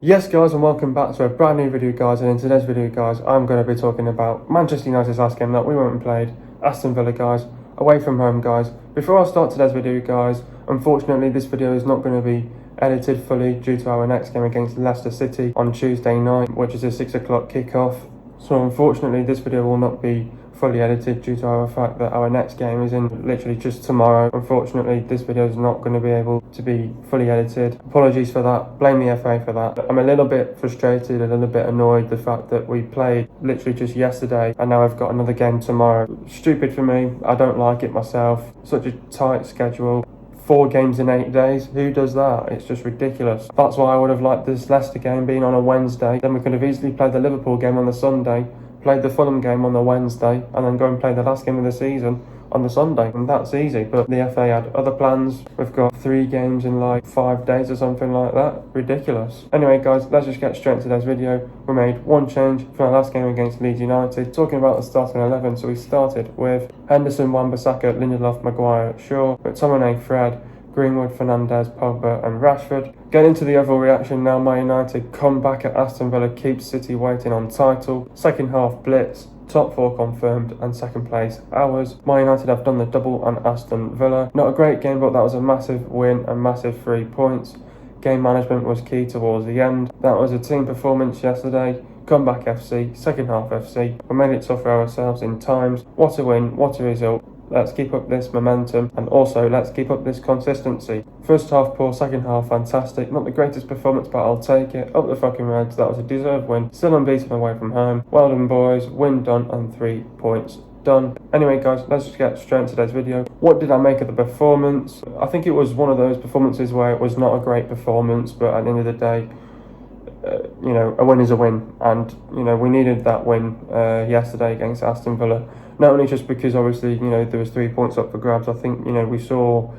Yes guys, and welcome back to a brand new video guys, and in today's video guys I'm going to be talking about Manchester United's last game that we went and played, Aston Villa guys, away from home guys. Before I start today's video guys, unfortunately this video is not going to be edited fully due to our next game against Leicester City on Tuesday night, which is a 6 o'clock kickoff. So unfortunately this video will not be fully edited due to our fact that our next game is in literally just tomorrow. Unfortunately this video is not going to be able to be fully edited. Apologies for that, blame the FA for that. I'm a little bit frustrated, a little bit annoyed the fact that we played literally just yesterday and now I've got another game tomorrow. Stupid for me, I don't like it myself. Such a tight schedule. 4 games in 8 days, who does that? It's just ridiculous. That's why I would have liked this Leicester game being on a Wednesday. Then we could have easily played the Liverpool game on the Sunday, played the Fulham game on the Wednesday, and then go and play the last game of the season on the Sunday, and that's easy. But the FA had other plans. We've got 3 games in like 5 days or something like that. Ridiculous. Anyway guys, let's just get straight into today's video. We made one change from our last game against Leeds United. Talking about the starting 11, so we started with Henderson, Wan-Bissaka, Lindelof, Maguire, Shaw, McTominay, Fred, Greenwood, Fernandes, Pogba and Rashford. Getting into the overall reaction now, Man United come back at Aston Villa, keeps City waiting on title. Second half blitz, top 4 confirmed and second place ours. Man United have done the double on Aston Villa. Not a great game, but that was a massive win and massive 3 points. Game management was key towards the end. That was a team performance yesterday. Comeback FC, second half FC. We made it tough for ourselves in times. What a win, what a result. Let's keep up this momentum and also let's keep up this consistency. First half poor, second half fantastic. Not the greatest performance, but I'll take it. Up the fucking Reds, that was a deserved win. Still unbeaten away from home. Well done boys, win done and 3 points done. Anyway guys, let's just get straight into today's video. What did I make of the performance? I think it was one of those performances where it was not a great performance, but at the end of the day, you know, a win is a win, and you know we needed that win yesterday against Aston Villa. Not only just because obviously you know there was 3 points up for grabs. I think you know we saw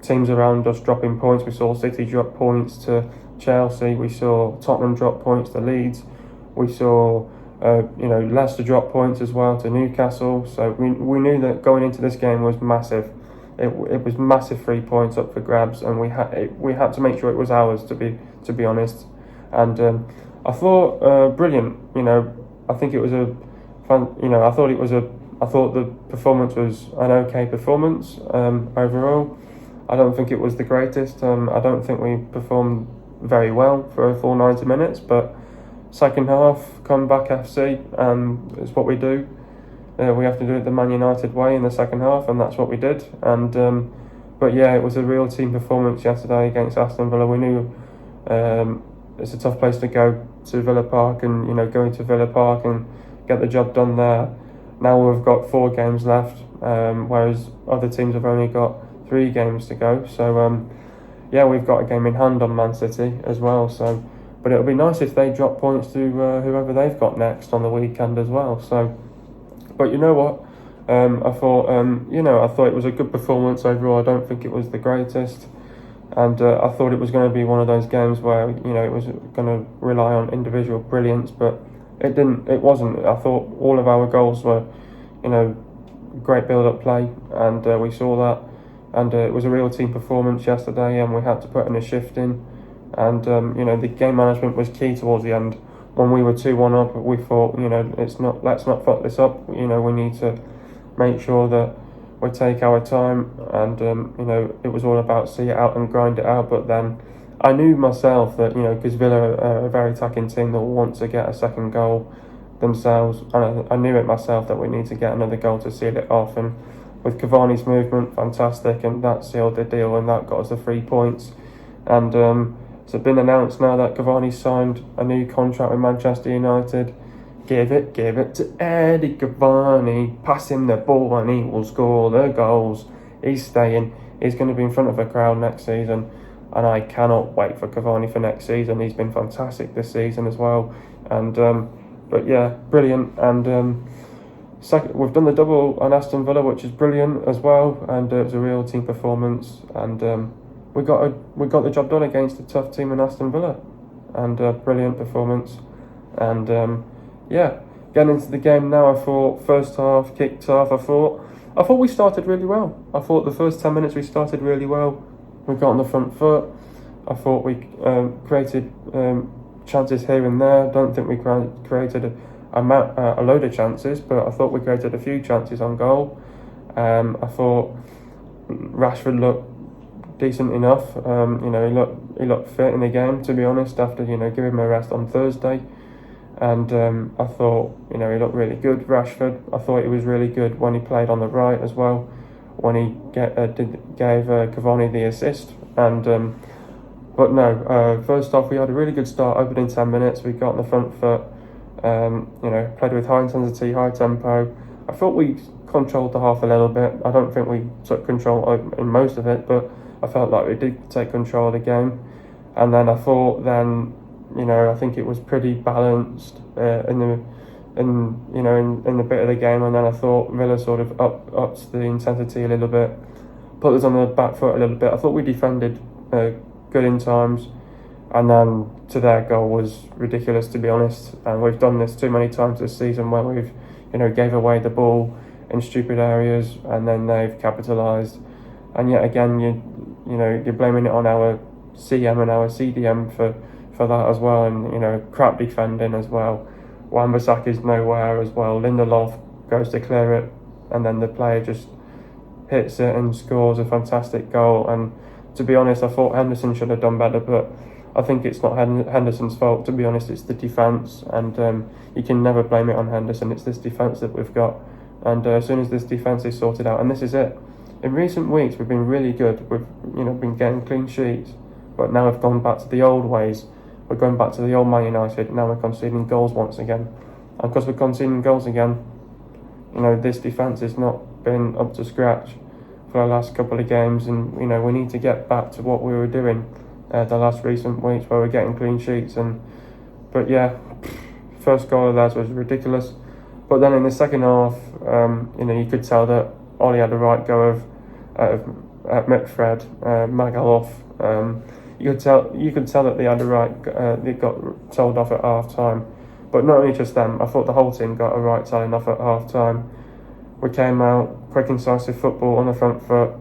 teams around us dropping points. We saw City drop points to Chelsea. We saw Tottenham drop points to Leeds. We saw you know Leicester drop points as well to Newcastle. So we knew that going into this game was massive. It was massive 3 points up for grabs, and we had to make sure it was ours to be honest. And I thought brilliant. You know, I think it was a fun. You know, I thought the performance was an okay performance overall. I don't think it was the greatest. I don't think we performed very well for a full 90 minutes. But second half, comeback FC, it's what we do. We have to do it the Man United way in the second half, and that's what we did. And but yeah, it was a real team performance yesterday against Aston Villa. We knew it's a tough place to go to Villa Park, and you know going to Villa Park and get the job done there. Now we've got 4 games left, whereas other teams have only got 3 games to go. So yeah, we've got a game in hand on Man City as well. So, but it'll be nice if they drop points to whoever they've got next on the weekend as well. So, but you know what? I thought you know I thought it was a good performance overall. I don't think it was the greatest. And I thought it was going to be one of those games where you know it was going to rely on individual brilliance, but it didn't. It wasn't. I thought all of our goals were, you know, great build-up play, and we saw that. And it was a real team performance yesterday, and we had to put in a shift in. And you know, the game management was key towards the end. When we were 2-1 up, we thought, you know, let's not fuck this up. You know, we need to make sure that we take our time, and you know it was all about see it out and grind it out. But then I knew myself that you know because Villa are a very attacking team that want to get a second goal themselves, and I knew it myself that we need to get another goal to seal it off. And with Cavani's movement, fantastic, and that sealed the deal, and that got us the 3 points. And it's been announced now that Cavani signed a new contract with Manchester United. Give it to Eddie Cavani. Pass him the ball and he will score the goals. He's staying. He's going to be in front of a crowd next season. And I cannot wait for Cavani for next season. He's been fantastic this season as well. And but yeah, brilliant. And second, we've done the double on Aston Villa, which is brilliant as well. And it was a real team performance. And we got the job done against a tough team in Aston Villa. And brilliant performance. And yeah, getting into the game now, I thought first half kicked off. I thought we started really well. I thought the first 10 minutes we started really well. We got on the front foot. I thought we created chances here and there. Don't think we created a load of chances, but I thought we created a few chances on goal. I thought Rashford looked decent enough. He looked fit in the game, to be honest, after giving him a rest on Thursday. And I thought he looked really good, Rashford. I thought he was really good when he played on the right as well, when he gave Cavani the assist. And but no, first off, we had a really good start, opening 10 minutes. We got on the front foot, played with high intensity, high tempo. I thought we controlled the half a little bit. I don't think we took control in most of it, but I felt like we did take control of the game. And then I thought I think it was pretty balanced in the bit of the game. And then I thought Villa sort of upped the intensity a little bit, put us on the back foot a little bit. I thought we defended good in times, and then to their goal was ridiculous, to be honest. And we've done this too many times this season, where we've gave away the ball in stupid areas, and then they've capitalised. And yet again, you're blaming it on our CM and our CDM for that as well, and crap defending as well. Wan-Bissaka's nowhere as well. Lindelof goes to clear it, and then the player just hits it and scores a fantastic goal. And to be honest, I thought Henderson should have done better, but I think it's not Henderson's fault, to be honest. It's the defence, and you can never blame it on Henderson. It's this defence that we've got, and as soon as this defence is sorted out, and this is it. In recent weeks, we've been really good. We've been getting clean sheets, but now we've gone back to the old ways. We're going back to the old Man United. Now we're conceding goals once again, and because we're conceding goals again, this defence has not been up to scratch for the last couple of games, and we need to get back to what we were doing the last recent weeks, where we're getting clean sheets. But yeah, first goal of theirs was ridiculous. But then in the second half, you could tell that Ollie had a right go of Mitfred, Magaloff. You could tell that they had a right. They got told off at half time. But not only just them, I thought the whole team got a right telling off at half time. We came out, quick, incisive football on the front foot.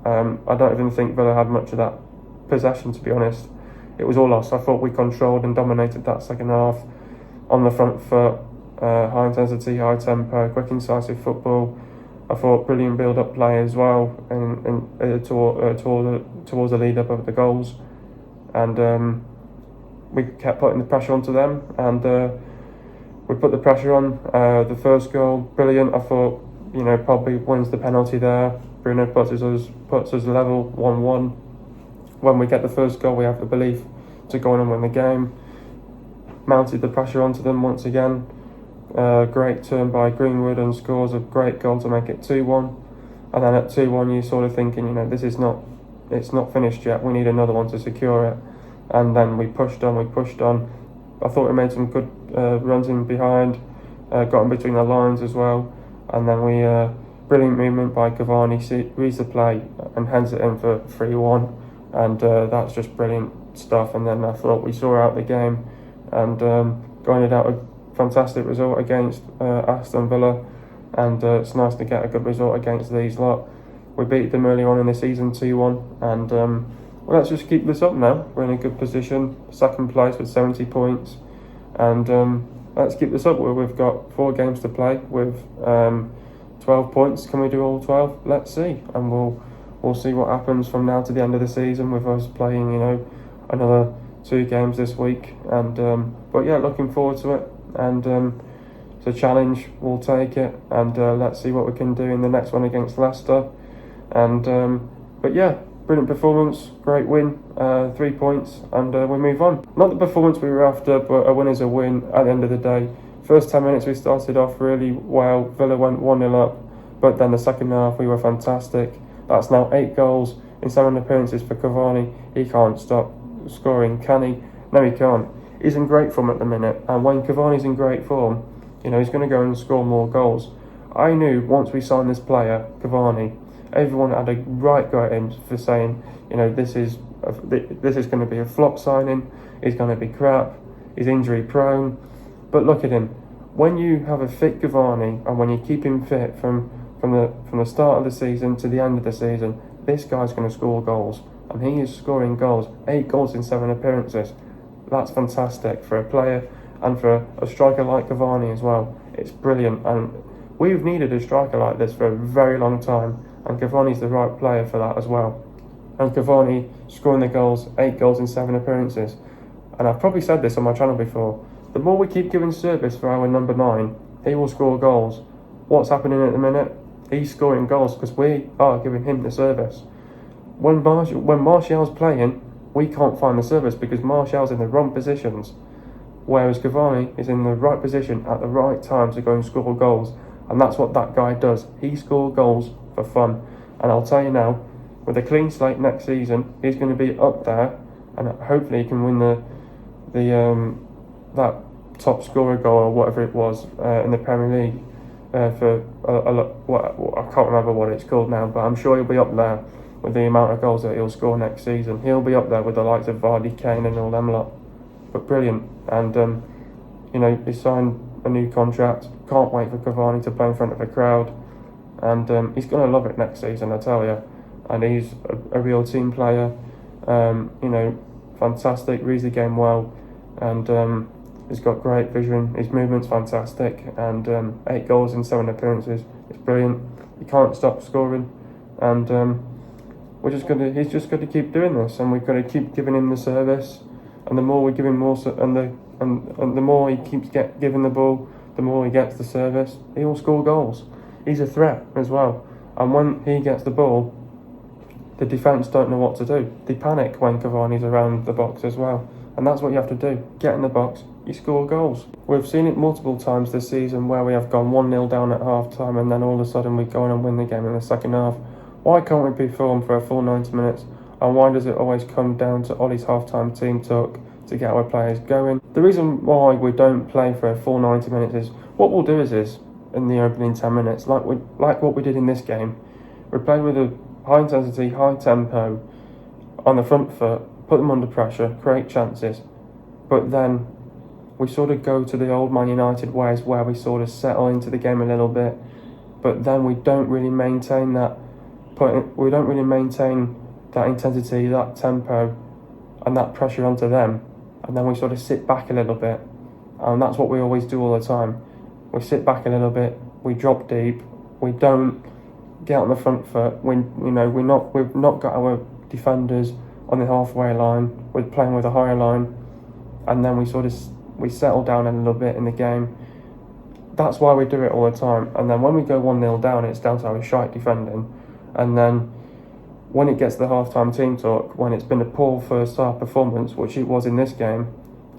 I don't even think Villa had much of that possession, to be honest. It was all us. I thought we controlled and dominated that second half on the front foot. High intensity, high tempo, quick, incisive football. I thought brilliant build-up play as well, towards the lead-up of the goals. And we kept putting the pressure onto them, and we put the pressure on. The first goal, brilliant. I thought, probably wins the penalty there. Bruno puts us level 1-1. When we get the first goal, we have the belief to go on and win the game. Mounted the pressure onto them once again. Great turn by Greenwood, and scores a great goal to make it 2-1. And then at 2-1, you're sort of thinking, it's not finished yet. We need another one to secure it. And then we pushed on. I thought we made some good runs in behind, got in between the lines as well. And then we brilliant movement by Cavani, reads the play and hands it in for 3-1. And that's just brilliant stuff. And then I thought we saw out the game, and grinded out a fantastic result against Aston Villa. And it's nice to get a good result against these lot. We beat them early on in the season 2-1, and well, let's just keep this up now. We're in a good position, second place with 70 points, and let's keep this up. We've got 4 games to play with 12 points. Can we do all 12? Let's see, and we'll see what happens from now to the end of the season with us playing, another 2 games this week. And but yeah, looking forward to it, and it's a challenge. We'll take it, and let's see what we can do in the next one against Leicester. And but yeah, brilliant performance, great win, 3 points, and we move on. Not the performance we were after, but a win is a win at the end of the day. First 10 minutes we started off really well. Villa went 1-0 up, but then the second half we were fantastic. That's now 8 goals in 7 appearances for Cavani. He can't stop scoring, can he? No, he can't. He's in great form at the minute, and when Cavani's in great form, he's going to go and score more goals. I knew once we signed this player, Cavani, everyone had a right go at him for saying, this is going to be a flop signing. He's going to be crap. He's injury prone. But look at him. When you have a fit Cavani, and when you keep him fit from the start of the season to the end of the season, this guy's going to score goals, and he is scoring goals. 8 goals in 7 appearances. That's fantastic for a player and for a striker like Cavani as well. It's brilliant, and we've needed a striker like this for a very long time, and Cavani's the right player for that as well. And Cavani scoring the goals, 8 goals in 7 appearances. And I've probably said this on my channel before, the more we keep giving service for our number 9, he will score goals. What's happening at the minute? He's scoring goals because we are giving him the service. When Martial's playing, we can't find the service because Martial's in the wrong positions, whereas Cavani is in the right position at the right time to go and score goals. And that's what that guy does. He scores goals for fun. And I'll tell you now, with a clean slate next season, he's going to be up there, and hopefully he can win that top scorer goal or whatever it was in the Premier League for I can't remember what it's called now, but I'm sure he'll be up there with the amount of goals that he'll score next season. He'll be up there with the likes of Vardy, Kane and all them lot. But brilliant. And he signed a new contract. Can't wait for Cavani to play in front of a crowd, and he's going to love it next season, I tell you. And he's a real team player. Fantastic, reads the game well, and he's got great vision. His movement's fantastic, and 8 goals in 7 appearances. It's brilliant. He can't stop scoring, and he's just got to keep doing this, and we've got to keep giving him the service. And the more we give him and the more he keeps giving the ball, the more he gets the service. He will score goals. He's a threat as well. And when he gets the ball, the defence don't know what to do. They panic when Cavani's around the box as well. And that's what you have to do. Get in the box, you score goals. We've seen it multiple times this season where we have gone 1-0 down at half time, and then all of a sudden we go on and win the game in the second half. Why can't we perform for a full 90 minutes? And why does it always come down to Ollie's half-time team talk to get our players going? The reason why we don't play for a full 90 minutes is, what we'll do is in the opening 10 minutes, like what we did in this game, we play with a high intensity, high tempo, on the front foot, put them under pressure, create chances, but then we sort of go to the old Man United ways where we sort of settle into the game a little bit, but then we don't really maintain that intensity, that tempo, and that pressure onto them, and then we sort of sit back a little bit, and that's what we always do all the time. We sit back a little bit, we drop deep, we don't get on the front foot. We've not got our defenders on the halfway line. We're playing with a higher line, and then we settle down a little bit in the game. That's why we do it all the time. And then when we go 1-0 down, it's down to our shite defending, and then when it gets to the half-time team talk, when it's been a poor first half performance, which it was in this game,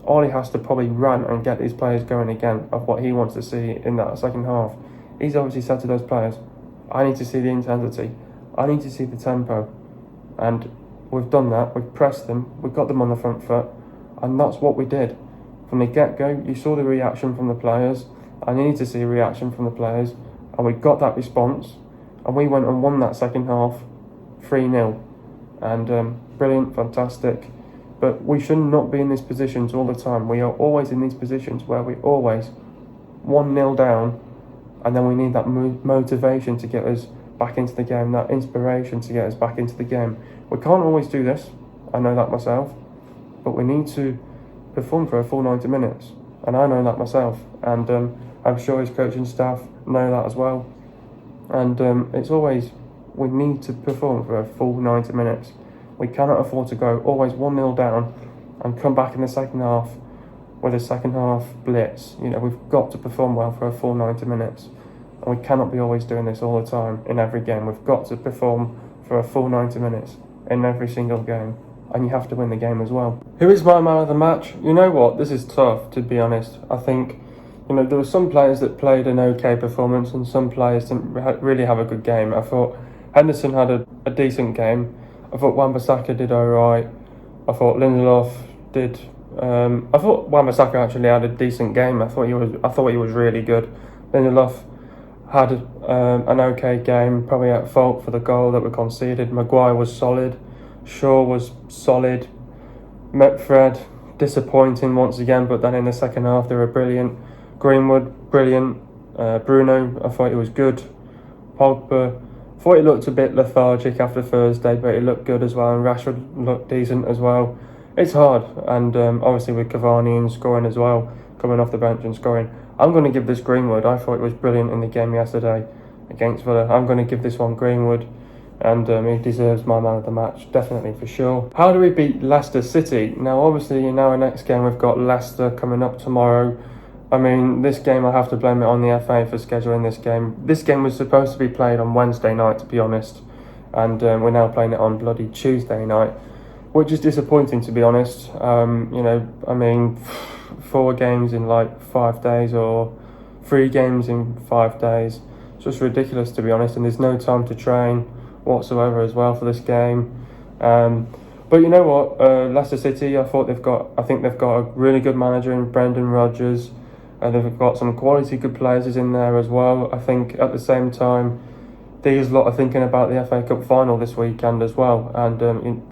Ollie has to probably run and get these players going again of what he wants to see in that second half. He's obviously said to those players, I need to see the intensity, I need to see the tempo, and we've done that. We've pressed them, we've got them on the front foot, and that's what we did. From the get-go, you saw the reaction from the players. I needed to see a reaction from the players, and we got that response, and we went and won that second half 3-0, and brilliant, fantastic. But we should not be in these positions all the time. We are always in these positions where we always 1-0 down, and then we need that motivation to get us back into the game, that inspiration to get us back into the game. We can't always do this, I know that myself, but we need to perform for a full 90 minutes, and I know that myself, and I'm sure his coaching staff know that as well. And it's always, we need to perform for a full 90 minutes. We cannot afford to go always 1-0 down and come back in the second half with a second half blitz. We've got to perform well for a full 90 minutes. And we cannot be always doing this all the time in every game. We've got to perform for a full 90 minutes in every single game. And you have to win the game as well. Who is my man of the match? You know what? This is tough, to be honest. I think, there were some players that played an okay performance and some players didn't really have a good game. I thought Henderson had a decent game. I thought Wan-Bissaka did alright. I thought Lindelof did. I thought Wan-Bissaka actually had a decent game. I thought he was really good. Lindelof had an okay game, probably at fault for the goal that we conceded. Maguire was solid. Shaw was solid. Fred disappointing once again, but then in the second half they were brilliant. Greenwood brilliant. Bruno, I thought he was good. Pogba, I thought he looked a bit lethargic after Thursday, but he looked good as well, and Rashford looked decent as well. it's hard, and obviously with Cavani and scoring as well, coming off the bench and scoring. I'm going to give this Greenwood. I thought it was brilliant in the game yesterday against Villa. I'm going to give this one Greenwood, and he deserves my man of the match, definitely, for sure. How do we beat Leicester City? Now, obviously, in our next game, we've got Leicester coming up tomorrow. I mean, this game, I have to blame it on the FA for scheduling this game. This game was supposed to be played on Wednesday night, to be honest, and we're now playing it on bloody Tuesday night, which is disappointing, to be honest. You know, I mean, 4 games in like 5 days, or 3 games in 5 days. It's just ridiculous, to be honest, and there's no time to train whatsoever as well for this game. But you know what, Leicester City, I think they've got a really good manager in Brendan Rodgers. They've got some quality good players in there as well. I think at the same time, there's a lot of thinking about the FA Cup final this weekend as well. And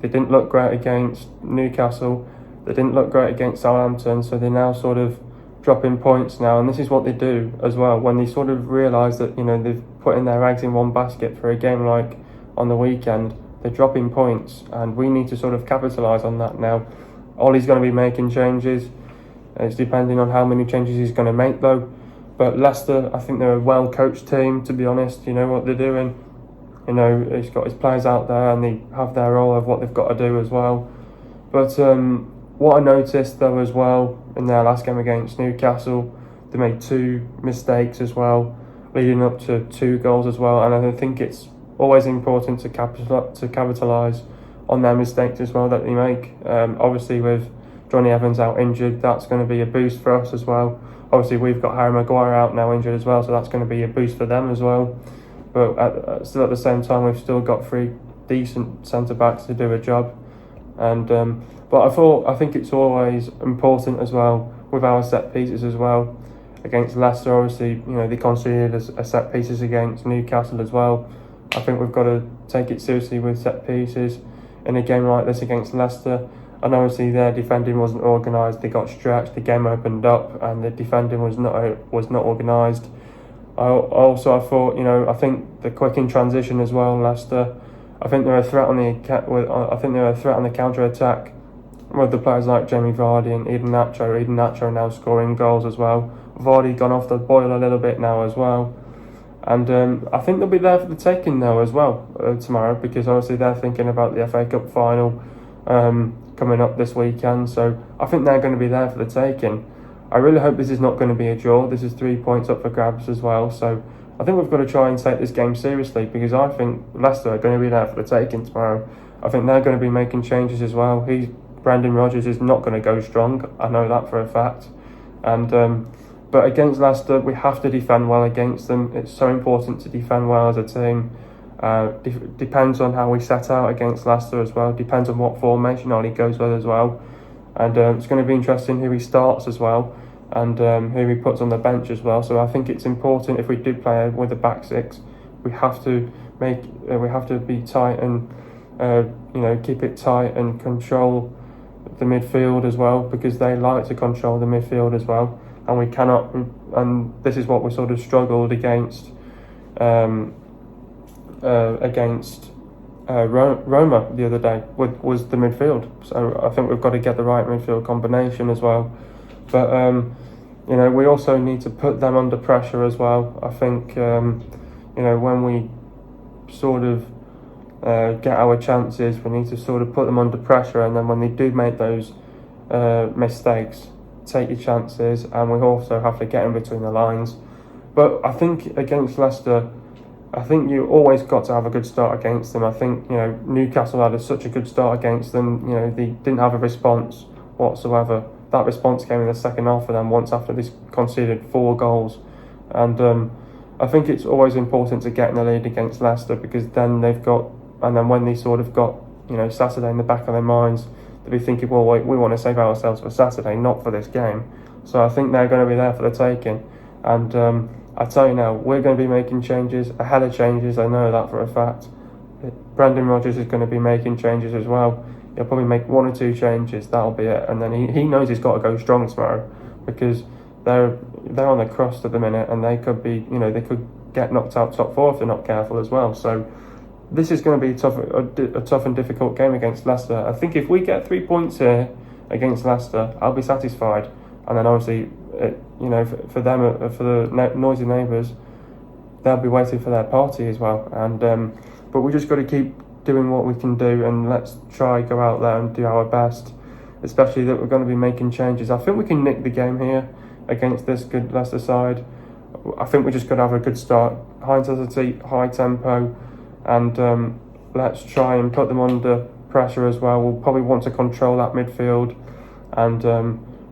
they didn't look great against Newcastle. They didn't look great against Southampton. So they're now sort of dropping points now. And this is what they do as well. When they sort of realise that, you know, they've put in their eggs in one basket for a game like on the weekend, they're dropping points. And we need to sort of capitalise on that now. Ollie's going to be making changes. It's depending on how many changes he's going to make, though. But Leicester, I think they're a well-coached team, to be honest. You know what they're doing. You know, he's got his players out there and they have their role of what they've got to do as well. But what I noticed, though, as well, in their last game against Newcastle, they made 2 mistakes as well, leading up to 2 goals as well. And I think it's always important to capitalise on their mistakes as well that they make. Obviously, with Johnny Evans out injured, that's going to be a boost for us as well. Obviously, we've got Harry Maguire out now injured as well, so that's going to be a boost for them as well. But still at the same time, we've still got 3 decent centre-backs to do a job. And but I think it's always important as well with our set pieces as well. Against Leicester, obviously, you know, they conceded a set pieces against Newcastle as well. I think we've got to take it seriously with set pieces in a game like this against Leicester. And obviously their defending wasn't organised. They got stretched. The game opened up, and the defending was not organised. I thought, you know, I think the quick in transition as well. Leicester, I think they're a threat on the counter attack with the players like Jamie Vardy and Eden Nacho. Eden Nacho now scoring goals as well. Vardy gone off the boil a little bit now as well. And I think they'll be there for the taking though as well tomorrow, because obviously they're thinking about the FA Cup final coming up this weekend. So I think they're going to be there for the taking. I really hope this is not going to be a draw. This is 3 points up for grabs as well. So I think we've got to try and take this game seriously, because I think Leicester are going to be there for the taking tomorrow. I think they're going to be making changes as well. Brendan Rodgers is not going to go strong. I know that for a fact. And but against Leicester, we have to defend well against them. It's so important to defend well as a team. Depends on how we set out against Leicester as well. Depends on what formation Ollie goes with as well. And it's going to be interesting who he starts as well, and who he puts on the bench as well. So I think it's important, if we do play with a back 6, we have to be tight and keep it tight and control the midfield as well, because they like to control the midfield as well. And we cannot, and this is what we sort of struggled against Roma the other day, was the midfield. So I think we've got to get the right midfield combination as well. But we also need to put them under pressure as well. I think when we sort of get our chances, we need to sort of put them under pressure, and then when they do make those mistakes, take your chances, and we also have to get in between the lines. But I think against Leicester, I think you always got to have a good start against them. I think Newcastle had such a good start against them. They didn't have a response whatsoever. That response came in the second half for them once after they conceded 4 goals. And I think it's always important to get in the lead against Leicester, because then when they sort of got Saturday in the back of their minds, they'll be thinking, well, wait, we want to save ourselves for Saturday, not for this game. So I think they're going to be there for the taking. And I tell you now, we're going to be making changes, a hell of changes, I know that for a fact. Brendan Rodgers is going to be making changes as well. He'll probably make 1 or 2 changes, that'll be it. And then he knows he's got to go strong tomorrow, because they're on the crust at the minute, and they could be, they could get knocked out top 4 if they're not careful as well. So this is going to be a tough and difficult game against Leicester. I think if we get 3 points here against Leicester, I'll be satisfied. And then obviously, for them, for the noisy neighbours, they'll be waiting for their party as well. And but we just got to keep doing what we can do, and let's try go out there and do our best. Especially that we're going to be making changes. I think we can nick the game here against this good Leicester side. I think we just got to have a good start, high intensity, high tempo, and let's try and put them under pressure as well. We'll probably want to control that midfield, and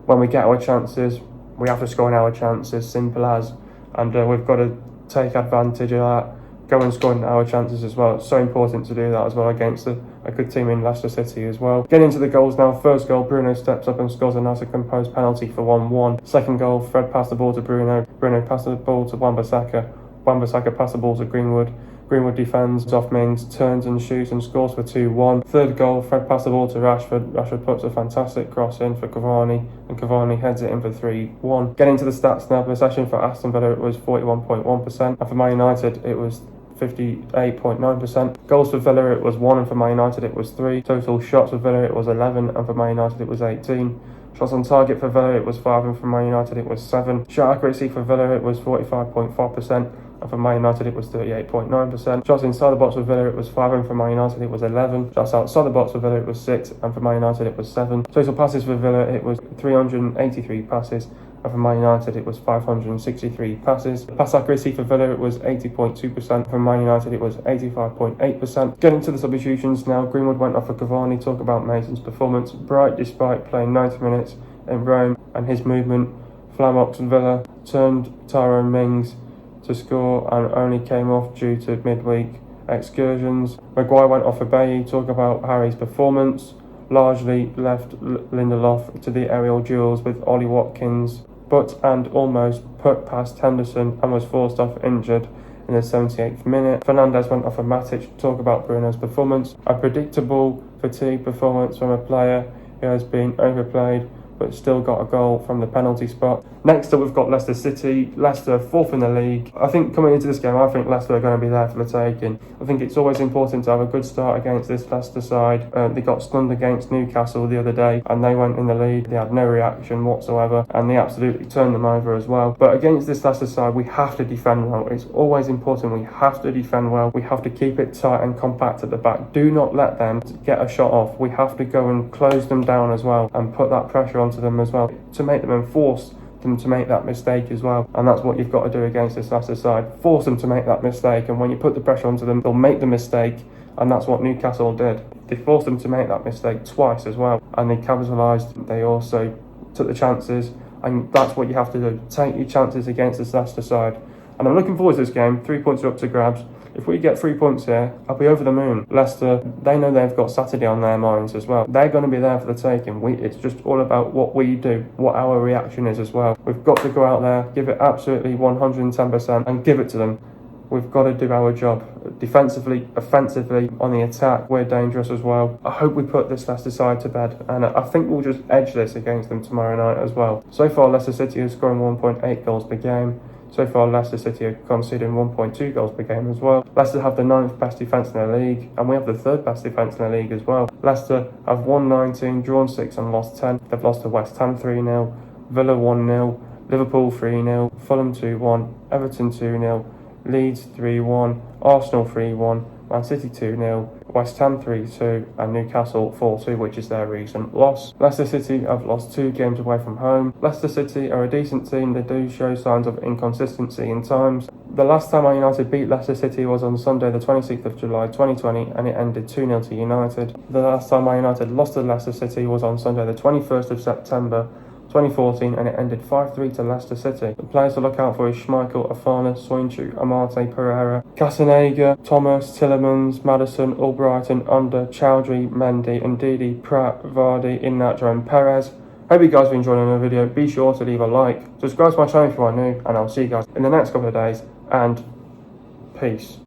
when we get our chances, we have to score in our chances, simple as. And we've got to take advantage of that, go and score in our chances as well. It's so important to do that as well against a good team in Leicester City as well. Getting into the goals now. First goal, Bruno steps up and scores a nice composed penalty for 1-1. Second goal, Fred passed the ball to Bruno. Bruno passed the ball to Wan-Bissaka. Wan-Bissaka passed the ball to Greenwood. Greenwood defends off Mings, turns and shoots and scores for 2-1. Third goal, Fred passed the ball to Rashford. Rashford puts a fantastic cross in for Cavani, and Cavani heads it in for 3-1. Getting to the stats now. Possession for Aston Villa, it was 41.1%, and for Man United it was 58.9%. Goals for Villa, it was 1, and for Man United it was 3. Total shots for Villa, it was 11, and for Man United it was 18. Shots on target for Villa, it was 5, and for Man United it was 7. Shot accuracy for Villa, it was 45.4%, and for Man United it was 38.9%. Shots inside the box for Villa, it was 5, and for Man United it was 11. Shots outside the box for Villa, it was 6, and for Man United it was 7. Total passes for Villa, it was 383 passes, and for Man United it was 563 passes. Pass accuracy for Villa, it was 80.2%, for Man United it was 85.8%. Getting to the substitutions now. Greenwood went off for Cavani. Talk about Mason's performance. Bright despite playing 90 minutes in Rome, and his movement. Flamox Villa turned Tyrone Mings to score and only came off due to midweek excursions. Maguire went off for Bailly. Talk about Harry's performance. Largely left Lindelof to the aerial duels with Ollie Watkins, but and almost put past Henderson and was forced off injured in the 78th minute. Fernandes went off for Matic. Talk about Bruno's performance. A predictable fatigue performance from a player who has been overplayed but still got a goal from the penalty spot. Next up, we've got Leicester City. Leicester, 4th in the league. I think coming into this game, I think Leicester are going to be there for the taking. I think it's always important to have a good start against this Leicester side. They got stunned against Newcastle the other day, and they went in the lead. They had no reaction whatsoever, and they absolutely turned them over as well. But against this Leicester side, we have to defend well. It's always important. We have to defend well. We have to keep it tight and compact at the back. Do not let them get a shot off. We have to go and close them down as well, and put that pressure onto them as well, to make them enforce them to make that mistake as well. And that's what you've got to do against this Leicester side. Force them to make that mistake, and when you put the pressure onto them, they'll make the mistake, and that's what Newcastle did. They forced them to make that mistake twice as well, and they capitalised. They also took the chances, and that's what you have to do. Take your chances against this Leicester side. And I'm looking forward to this game. 3 points are up to grabs. If we get 3 points here, I'll be over the moon. Leicester, they know they've got Saturday on their minds as well. They're going to be there for the taking. It's just all about what we do, what our reaction is as well. We've got to go out there, give it absolutely 110% and give it to them. We've got to do our job. Defensively, offensively, on the attack, we're dangerous as well. I hope we put this Leicester side to bed, and I think we'll just edge this against them tomorrow night as well. So far, Leicester City is scoring 1.8 goals per game. So far, Leicester City are conceding 1.2 goals per game as well. Leicester have the 9th best defence in the league, and we have the 3rd best defence in the league as well. Leicester have won 19, drawn 6 and lost 10. They've lost to West Ham 3-0, Villa 1-0, Liverpool 3-0, Fulham 2-1, Everton 2-0, Leeds 3-1, Arsenal 3-1, Man City 2-0, West Ham 3-2 and Newcastle 4-2, which is their recent loss. Leicester City have lost 2 games away from home. Leicester City are a decent team. They do show signs of inconsistency in times. The last time Man United beat Leicester City was on Sunday the 26th of July 2020, and it ended 2-0 to United. The last time Man United lost to Leicester City was on Sunday the 21st of September 2014, and it ended 5-3 to Leicester City. The players to look out for is Schmeichel, Afana, Soyuncu, Amate, Pereira, Casanega, Thomas, Tillemans, Maddison, Albrighton, Under, Chowdhury, Mendy, Ndidi, Pratt, Vardy, Iheanacho and Perez. Hope you guys have enjoyed another video. Be sure to leave a like, subscribe to my channel if you are new, and I'll see you guys in the next couple of days, and peace.